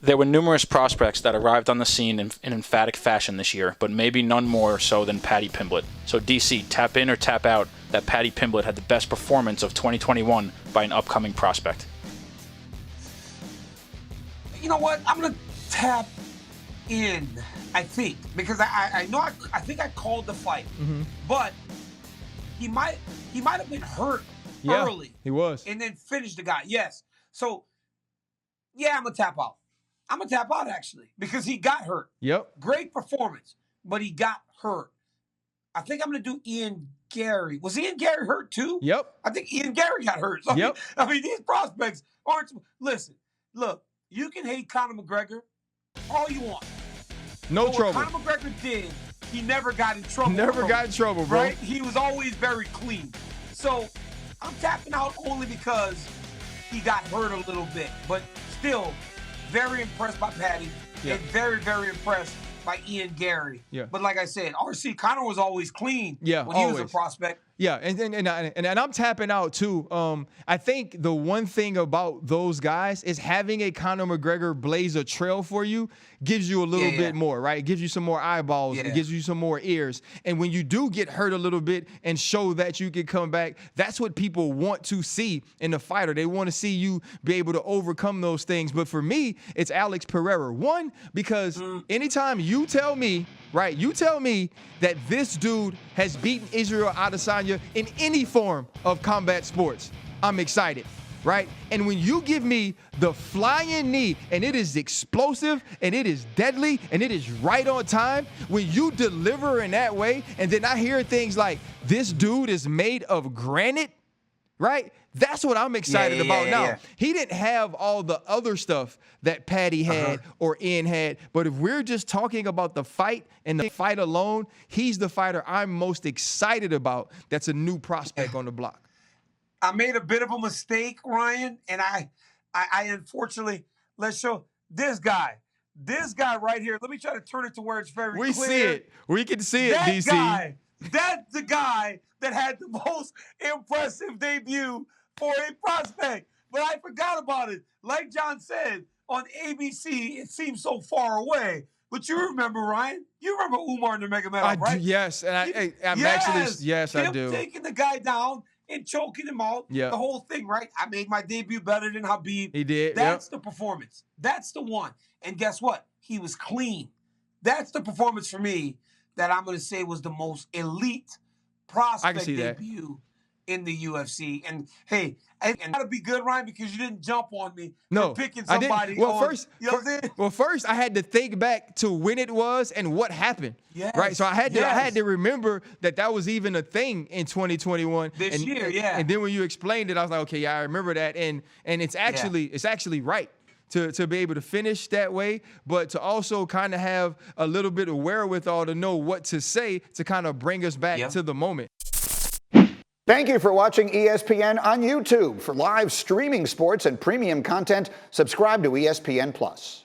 There were numerous prospects that arrived on the scene in emphatic fashion this year, but maybe none more so than Paddy Pimblett. So DC, tap in or tap out that Paddy Pimblett had the best performance of 2021 by an upcoming prospect. You know what? I'm going to tap in, I think, because I know I think I called the fight, but he might have been hurt early. He was. And then finished the guy. Yes. So, yeah, I'm going to tap out. I'm going to tap out, actually, because he got hurt. Yep. Great performance, but he got hurt. I think I'm going to do Ian Gary. Was Ian Gary hurt, too? Yep. I think Ian Gary got hurt. So, yep. I mean, these prospects aren't – listen, look, you can hate Conor McGregor all you want. No trouble. What Conor McGregor did, he never got in trouble. Never got in trouble, bro. Right? He was always very clean. So, I'm tapping out only because he got hurt a little bit, but still – very impressed by Paddy and very, very impressed by Ian Gary. Yeah. But like I said, RC Conor was always clean when always. he was a prospect. Yeah, and I'm tapping out too. I think the one thing about those guys is having a Conor McGregor blaze a trail for you gives you a little bit more, right? It gives you some more eyeballs. It gives you some more ears. And when you do get hurt a little bit and show that you can come back, that's what people want to see in the fighter. They want to see you be able to overcome those things. But for me, it's Alex Pereira. One, because anytime you tell me, right, you tell me that this dude has beaten Israel Adesanya in any form of combat sports, I'm excited, right? And when you give me the flying knee, and it is explosive, and it is deadly, and it is right on time, when you deliver in that way, and then I hear things like, this dude is made of granite, right? That's what I'm excited about now. Yeah. He didn't have all the other stuff that Paddy had or Ian had, but if we're just talking about the fight and the fight alone, he's the fighter I'm most excited about that's a new prospect on the block. I made a bit of a mistake, Ryan, and I unfortunately, let's show this guy right here. Let me try to turn it to where it's very clear. We see it. We can see it, DC. That's the guy that had the most impressive debut for a prospect. But I forgot about it. Like John said, on ABC, it seems so far away. But you remember, Ryan? You remember Umar Nurmagomedov, right? Yes, and I do. Taking the guy down and choking him out. Yeah. The whole thing, right? I made my debut better than Habib. He did. That's the performance. That's the one. And guess what? He was clean. That's the performance for me that I'm going to say was the most elite prospect debut in the UFC. And hey, and gotta be good, Ryan, because you didn't jump on me for picking somebody. I didn't. Well, on, first I had to think back to when it was and what happened. Yes. Right. So I had to remember that was even a thing in 2021 this year. And then when you explained it, I was like, okay, yeah, I remember that. And it's actually right to be able to finish that way, but to also kind of have a little bit of wherewithal to know what to say to kind of bring us back to the moment. Thank you for watching ESPN on YouTube. For live streaming sports and premium content, subscribe to ESPN+.